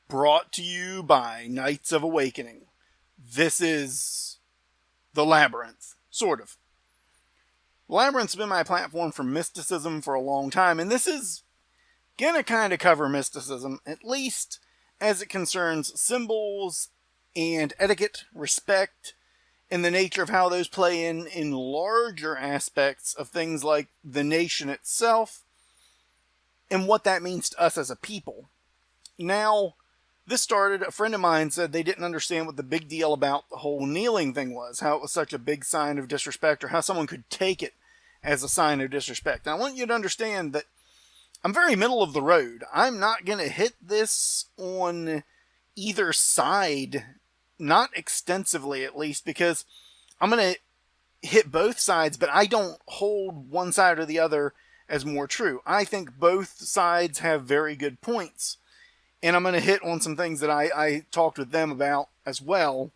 brought to you by Knights of Awakening. This is the Labyrinth, sort of. Labyrinth's been my platform for mysticism for a long time, and this is gonna kind of cover mysticism, at least as it concerns symbols and etiquette, respect, and the nature of how those play in larger aspects of things like the nation itself and what that means to us as a people. Now, this started, a friend of mine said they didn't understand what the big deal about the whole kneeling thing was, how it was such a big sign of disrespect, or how someone could take it as a sign of disrespect. And I want you to understand that I'm very middle of the road. I'm not going to hit this on either side, not extensively at least, because I'm going to hit both sides, but I don't hold one side or the other as more true. I think both sides have very good points. And I'm going to hit on some things that I talked with them about as well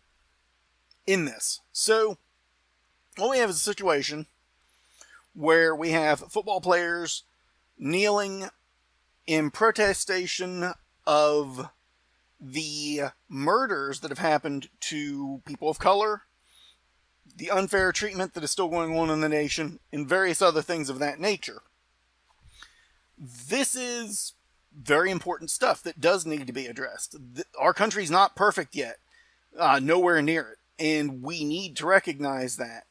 in this. So, what we have is a situation where we have football players kneeling in protestation of the murders that have happened to people of color, the unfair treatment that is still going on in the nation, and various other things of that nature. This is very important stuff that does need to be addressed. Our country's not perfect yet. Nowhere near it. And we need to recognize that.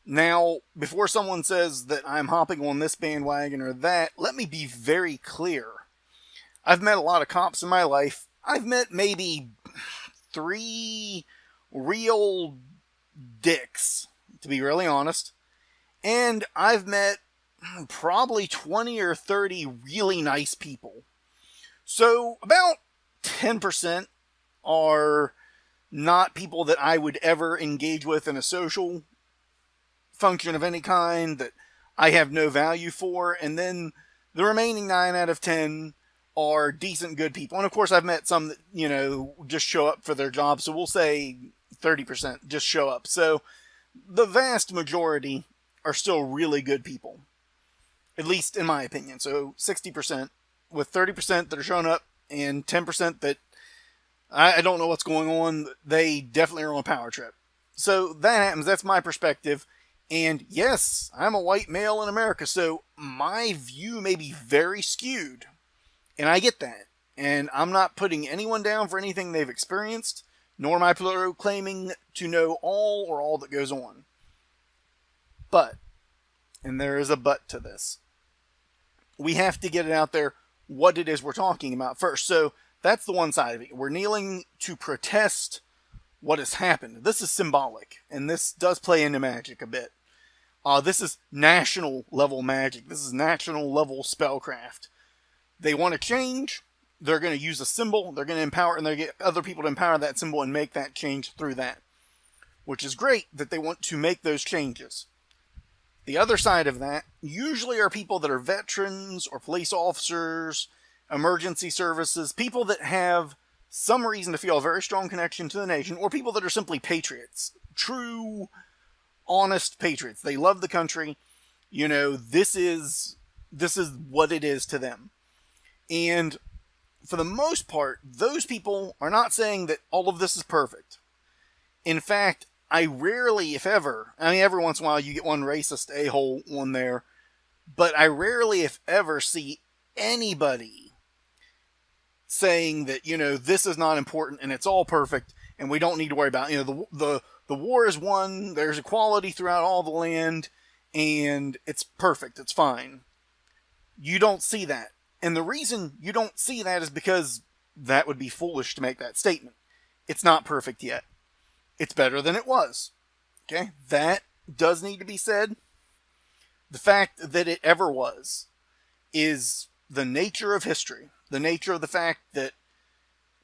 Now, before someone says that I'm hopping on this bandwagon or that, let me be very clear. I've met a lot of cops in my life. I've met maybe 3 real dicks, to be really honest. And I've met probably 20 or 30 really nice people. So about 10% are not people that I would ever engage with in a social function of any kind, that I have no value for, and then the remaining 9 out of 10 are decent, good people. And of course I've met some that, just show up for their job, so we'll say 30% just show up. So the vast majority are still really good people, at least in my opinion. So 60%, with 30% that are showing up and 10% that I don't know what's going on. They definitely are on a power trip. So that happens. That's my perspective. And yes, I'm a white male in America, so my view may be very skewed. And I get that. And I'm not putting anyone down for anything they've experienced, nor am I claiming to know all that goes on. But, and there is a but to this, we have to get it out there what it is we're talking about first. So that's the one side of it. We're kneeling to protest what has happened. This is symbolic, and this does play into magic a bit. This is national level magic. This is national level spellcraft. They want to change. They're going to use a symbol. They're going to empower, and they get other people to empower that symbol and make that change through that. Which is great that they want to make those changes. The other side of that usually are people that are veterans or police officers, emergency services, people that have some reason to feel a very strong connection to the nation, or people that are simply patriots, true, honest patriots. They love the country. This is what it is to them. And for the most part, those people are not saying that all of this is perfect. In fact, I rarely, if ever, every once in a while you get one racist a-hole on there, but I rarely, if ever, see anybody saying that, this is not important and it's all perfect and we don't need to worry about it. The war is won, there's equality throughout all the land, and it's perfect, it's fine. You don't see that. And the reason you don't see that is because that would be foolish to make that statement. It's not perfect yet. It's better than it was. Okay? That does need to be said. The fact that it ever was is the nature of history. The nature of the fact that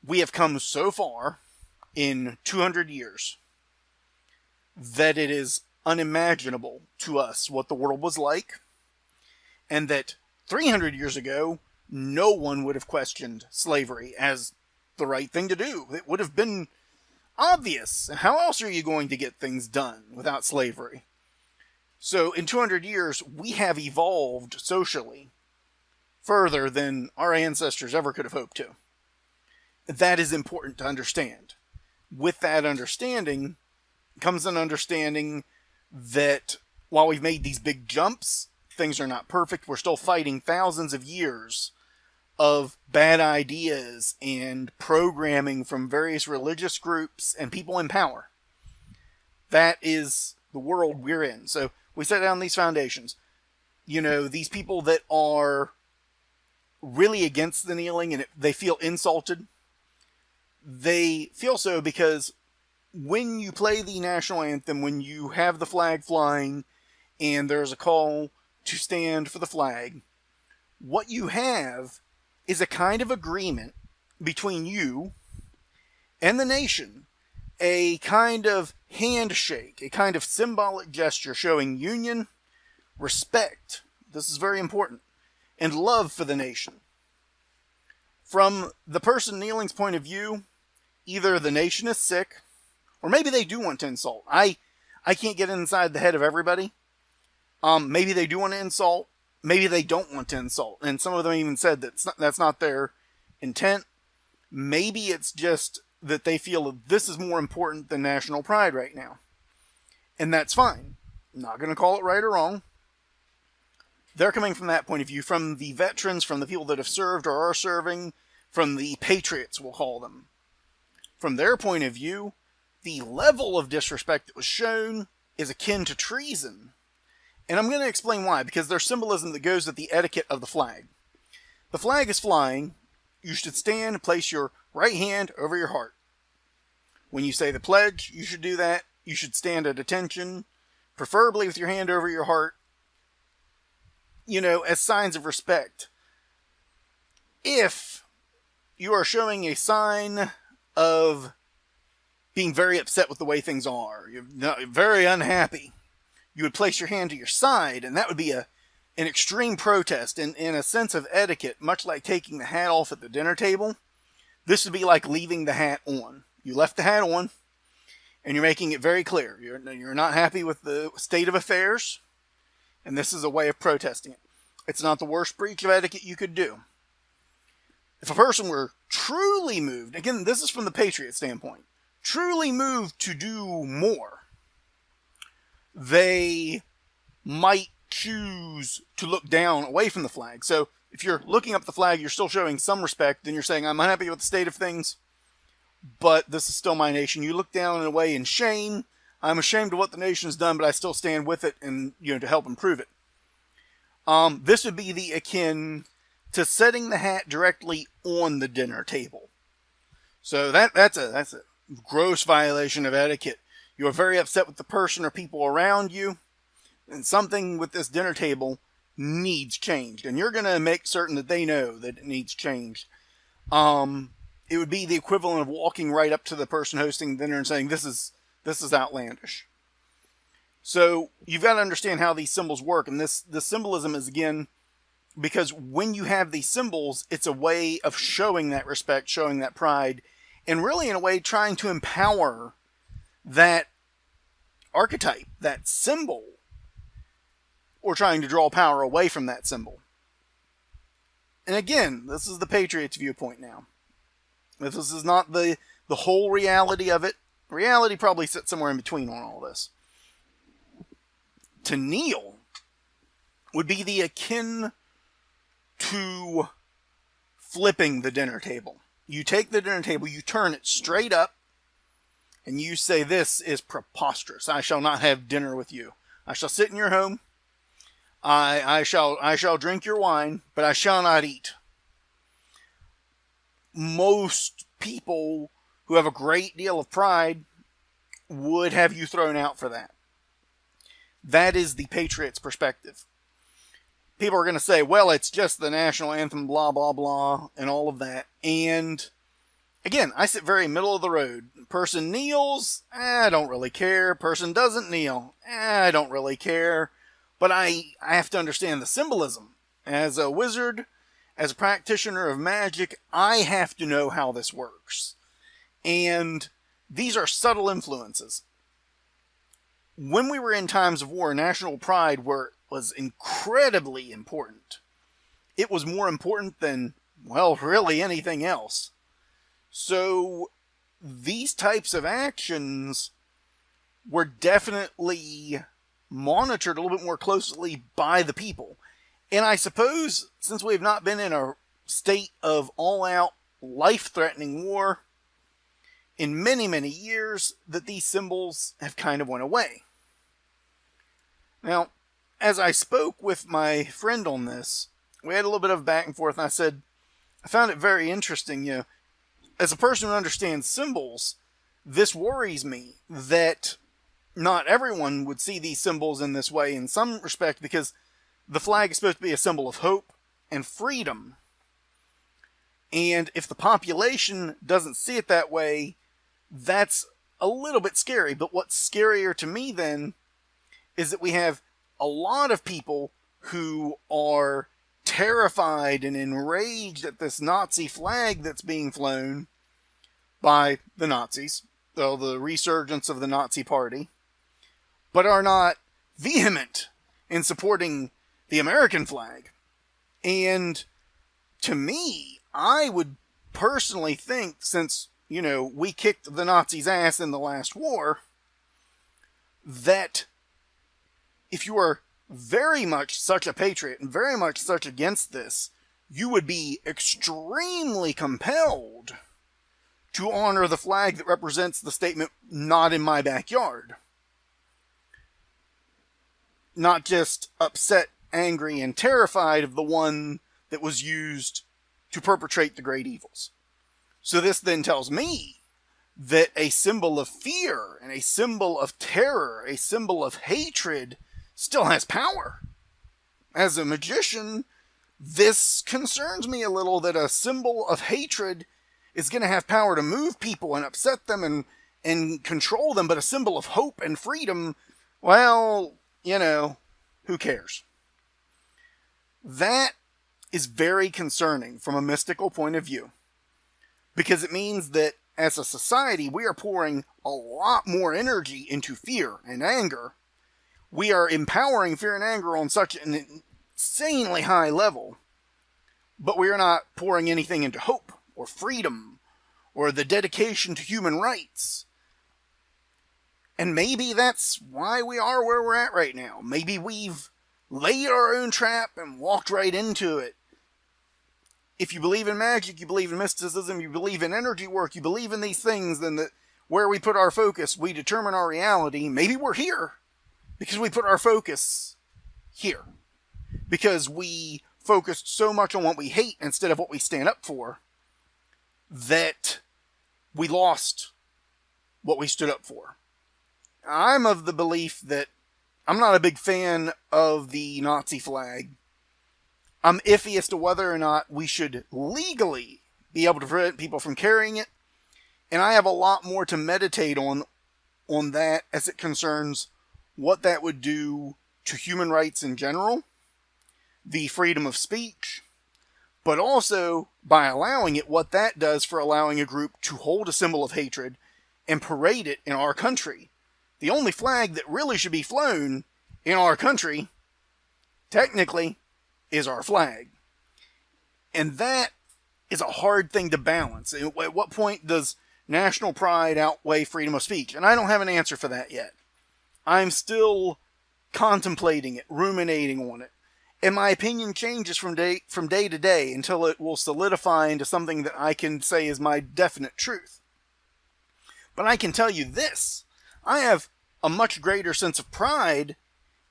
we have come so far in 200 years that it is unimaginable to us what the world was like, and that 300 years ago, no one would have questioned slavery as the right thing to do. It would have been obvious. How else are you going to get things done without slavery? So in 200 years, we have evolved socially further than our ancestors ever could have hoped to. that is important to understand. With that understanding comes an understanding that while we've made these big jumps, things are not perfect. We're still fighting thousands of years of bad ideas and programming from various religious groups and people in power. That is the world we're in. So we set down these foundations. You know, these people that are really against the kneeling and they feel insulted, they feel so because when you play the national anthem, when you have the flag flying and there's a call to stand for the flag, what you have is a kind of agreement between you and the nation, a kind of handshake, a kind of symbolic gesture showing union, respect, this is very important, and love for the nation. From the person kneeling's point of view, either the nation is sick, or maybe they do want to insult. I can't get inside the head of everybody. Maybe they do want to insult. Maybe they don't want to insult. And some of them even said that's not their intent. Maybe it's just that they feel that this is more important than national pride right now. And that's fine. I'm not going to call it right or wrong. They're coming from that point of view, from the veterans, from the people that have served or are serving, from the patriots, we'll call them. From their point of view, the level of disrespect that was shown is akin to treason. And I'm going to explain why, because there's symbolism that goes with the etiquette of the flag. The flag is flying. You should stand and place your right hand over your heart. When you say the pledge, you should do that. You should stand at attention, preferably with your hand over your heart, you know, as signs of respect. If you are showing a sign of being very upset with the way things are, you're very unhappy, you would place your hand to your side, and that would be an extreme protest and in a sense of etiquette, much like taking the hat off at the dinner table. This would be like leaving the hat on. You left the hat on, and you're making it very clear. You're not happy with the state of affairs, and this is a way of protesting it. It's not the worst breach of etiquette you could do. If a person were truly moved, again, this is from the patriot standpoint, truly moved to do more, they might choose to look down away from the flag. So if you're looking up the flag, you're still showing some respect, and you're saying, I'm unhappy with the state of things, but this is still my nation. You look down and away in shame. I'm ashamed of what the nation has done, but I still stand with it and, you know, to help improve it. This would be the akin to setting the hat directly on the dinner table. So that's a gross violation of etiquette. You are very upset with the person or people around you, and something with this dinner table needs changed, and you're going to make certain that they know that it needs changed. It would be the equivalent of walking right up to the person hosting dinner and saying, this is outlandish. So you've got to understand how these symbols work, and the symbolism is, again, because when you have these symbols, it's a way of showing that respect, showing that pride, and really in a way trying to empower that archetype, that symbol, or trying to draw power away from that symbol. And again, this is the Patriots' viewpoint now. This is not the whole reality of it. Reality probably sits somewhere in between on all this. To kneel would be the akin to flipping the dinner table. You take the dinner table, you turn it straight up, and you say, this is preposterous. I shall not have dinner with you. I shall sit in your home. I shall drink your wine, but I shall not eat. Most people who have a great deal of pride would have you thrown out for that. That is the Patriots' perspective. People are going to say, well, it's just the national anthem, blah, blah, blah, and all of that. And again, I sit very middle of the road. Person kneels, I don't really care. Person doesn't kneel, I don't really care. But I have to understand the symbolism. As a wizard, as a practitioner of magic, I have to know how this works. And these are subtle influences. When we were in times of war, national pride was incredibly important. It was more important than, well, really anything else. So these types of actions were definitely monitored a little bit more closely by the people. And I suppose since we've not been in a state of all-out, life-threatening war in many, many years, that these symbols have kind of went away. Now, as I spoke with my friend on this, we had a little bit of back and forth, and I said, I found it very interesting, as a person who understands symbols, this worries me that not everyone would see these symbols in this way in some respect, because the flag is supposed to be a symbol of hope and freedom. And if the population doesn't see it that way, that's a little bit scary. But what's scarier to me then is that we have a lot of people who are terrified and enraged at this Nazi flag that's being flown by the Nazis, so the resurgence of the Nazi party, but are not vehement in supporting the American flag. And to me, I would personally think, since, we kicked the Nazis' ass in the last war, that if you are very much such a patriot and very much such against this, you would be extremely compelled to honor the flag that represents the statement, "Not in my backyard." Not just upset, angry, and terrified of the one that was used to perpetrate the great evils. So this then tells me that a symbol of fear and a symbol of terror, a symbol of hatred, still has power. As a magician, this concerns me a little, that a symbol of hatred is going to have power to move people and upset them and control them, but a symbol of hope and freedom, well, who cares? That is very concerning from a mystical point of view, because it means that as a society, we are pouring a lot more energy into fear and anger. We are empowering fear and anger on such an insanely high level, but we are not pouring anything into hope or freedom or the dedication to human rights. And maybe that's why we are where we're at right now. Maybe we've laid our own trap and walked right into it. If you believe in magic, you believe in mysticism, you believe in energy work, you believe in these things, then where we put our focus, we determine our reality. Maybe we're here because we put our focus here. Because we focused so much on what we hate instead of what we stand up for, that we lost what we stood up for. I'm of the belief that I'm not a big fan of the Nazi flag. I'm iffy as to whether or not we should legally be able to prevent people from carrying it. And I have a lot more to meditate on that as it concerns what that would do to human rights in general, the freedom of speech, but also by allowing it, what that does for allowing a group to hold a symbol of hatred and parade it in our country. The only flag that really should be flown in our country, technically, is our flag. And that is a hard thing to balance. At what point does national pride outweigh freedom of speech? And I don't have an answer for that yet. I'm still contemplating it, ruminating on it. And my opinion changes from day to day until it will solidify into something that I can say is my definite truth. But I can tell you this. I have a much greater sense of pride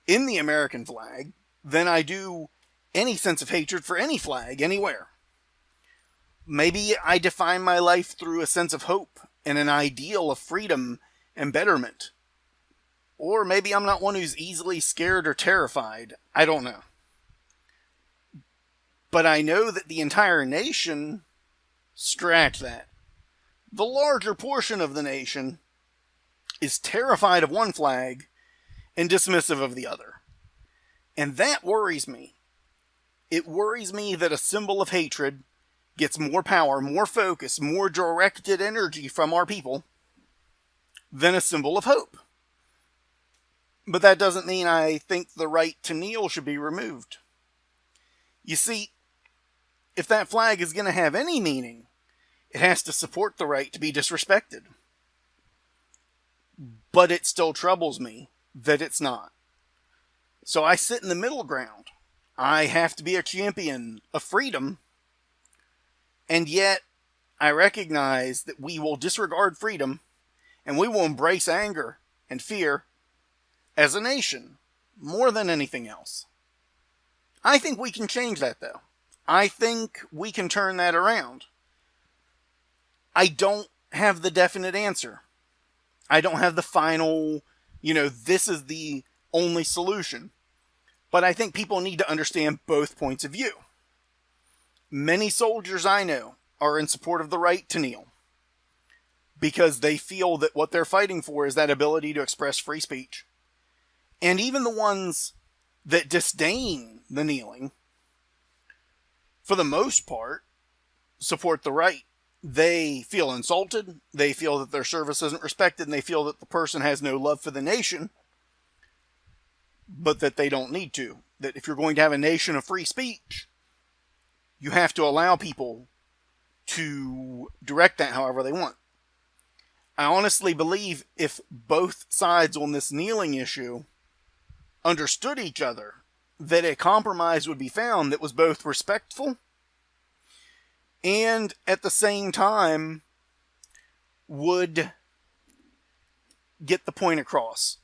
in the American flag than I do any sense of hatred for any flag anywhere. Maybe I define my life through a sense of hope and an ideal of freedom and betterment. Or maybe I'm not one who's easily scared or terrified. I don't know. But I know that the entire nation, scratch that. The larger portion of the nation is terrified of one flag and dismissive of the other. And that worries me. It worries me that a symbol of hatred gets more power, more focus, more directed energy from our people than a symbol of hope. But that doesn't mean I think the right to kneel should be removed. You see, if that flag is going to have any meaning, It has to support the right to be disrespected. But it still troubles me that it's not. So I sit in the middle ground. I have to be a champion of freedom, and yet I recognize that we will disregard freedom and we will embrace anger and fear as a nation more than anything else. I think we can change that, though. I think we can turn that around. I don't have the definite answer. I don't have the final, this is the only solution. But I think people need to understand both points of view. Many soldiers I know are in support of the right to kneel because they feel that what they're fighting for is that ability to express free speech. And even the ones that disdain the kneeling, for the most part, support the right. They feel insulted, they feel that their service isn't respected, and they feel that the person has no love for the nation, but that they don't need to. That if you're going to have a nation of free speech, you have to allow people to direct that however they want. I honestly believe if both sides on this kneeling issue understood each other, that a compromise would be found that was both respectful and at the same time would get the point across.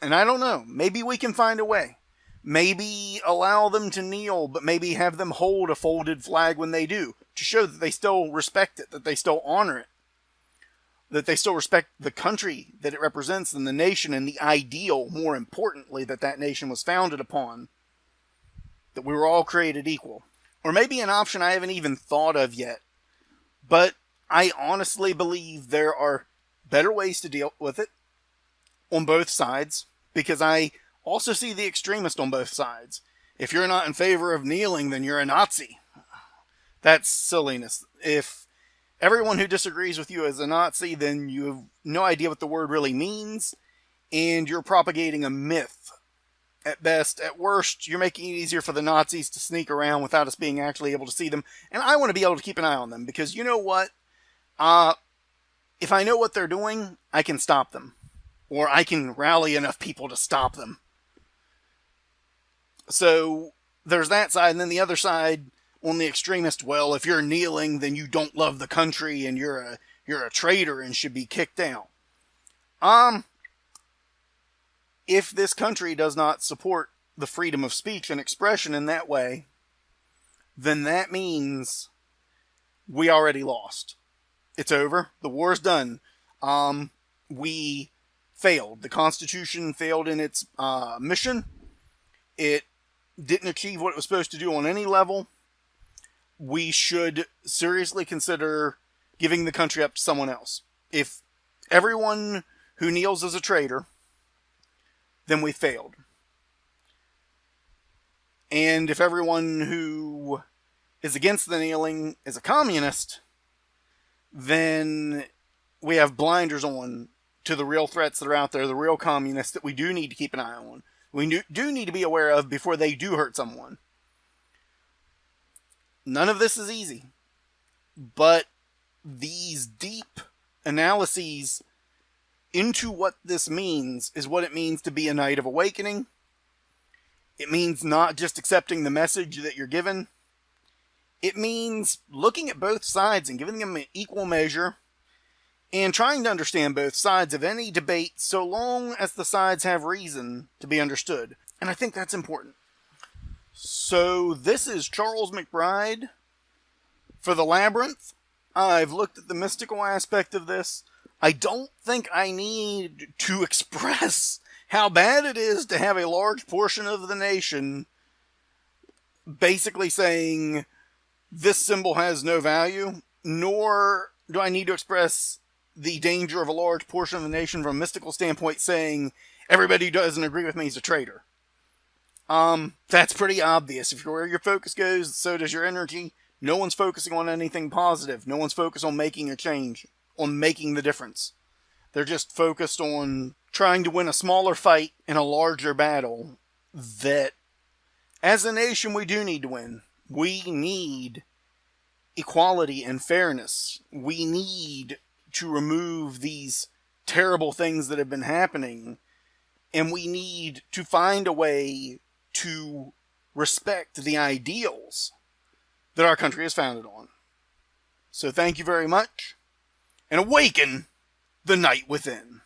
And I don't know, maybe we can find a way. Maybe allow them to kneel, but maybe have them hold a folded flag when they do, to show that they still respect it, that they still honor it, that they still respect the country that it represents and the nation and the ideal, more importantly, that that nation was founded upon, that we were all created equal. Or maybe an option I haven't even thought of yet, but I honestly believe there are better ways to deal with it on both sides, because I also see the extremist on both sides. If you're not in favor of kneeling, then you're a Nazi. That's silliness. If everyone who disagrees with you is a Nazi, then you have no idea what the word really means, and you're propagating a myth. At best, at worst, you're making it easier for the Nazis to sneak around without us being actually able to see them, and I want to be able to keep an eye on them, because you know what? If I know what they're doing, I can stop them. Or I can rally enough people to stop them. So, there's that side, and then the other side, on the extremist, well, if you're kneeling, then you don't love the country, and you're a traitor and should be kicked out. If this country does not support the freedom of speech and expression in that way, then that means we already lost. It's over. The war's done. We failed. The Constitution failed in its mission. It didn't achieve what it was supposed to do on any level. We should seriously consider giving the country up to someone else. If everyone who kneels is a traitor, then we failed. And if everyone who is against the kneeling is a communist, then we have blinders on to the real threats that are out there, the real communists that we do need to keep an eye on. We do need to be aware of before they do hurt someone. None of this is easy. But these deep analyses into what this means is what it means to be a Knight of Awakening. It means not just accepting the message that you're given. It means looking at both sides and giving them an equal measure and trying to understand both sides of any debate so long as the sides have reason to be understood. And I think that's important. So this is Charles McBride for the Labyrinth. I've looked at the mystical aspect of this. I don't think I need to express how bad it is to have a large portion of the nation basically saying this symbol has no value, nor do I need to express the danger of a large portion of the nation from a mystical standpoint saying everybody who doesn't agree with me is a traitor. That's pretty obvious. If where your focus goes, so does your energy. No one's focusing on anything positive. No one's focused on making a change, on making the difference. They're just focused on trying to win a smaller fight in a larger battle that, as a nation, we do need to win. We need equality and fairness. We need to remove these terrible things that have been happening, and we need to find a way to respect the ideals that our country is founded on. So thank you very much, and awaken the night within.